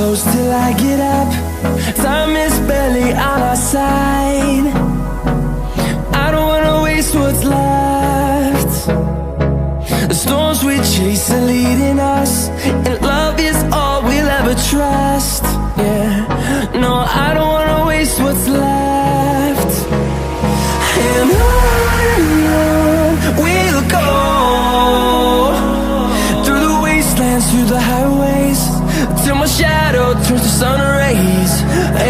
close till I get up. Time is barely on our side. I don't wanna waste what's left. The storms we chase are leading us, and love is all we'll ever trust. Yeah, no, I don't wanna waste what's left. And on we'll go, through the wastelands, through the highways, till my shadow turns to sun rays.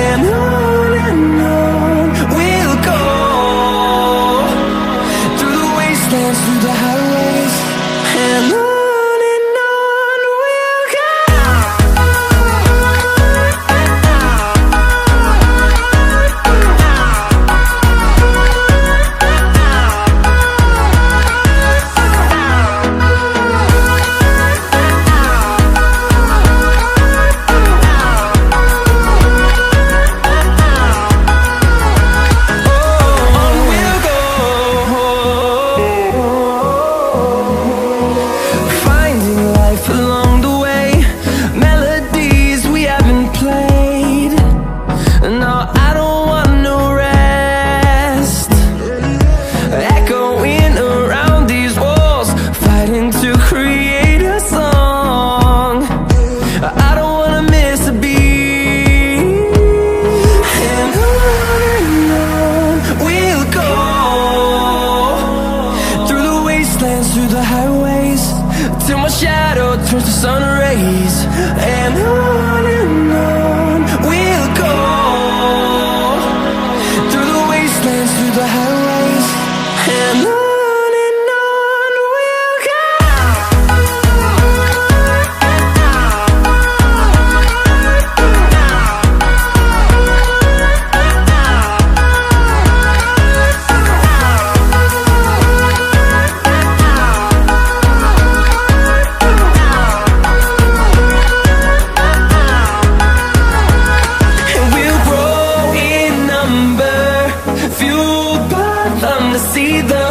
And on we'll go, through the wastelands, through the highways, and on we'll go. Through the highways, till my shadow turns to sun rays. And on we'll go, through the wastelands, through the highways, and on we'll go. See the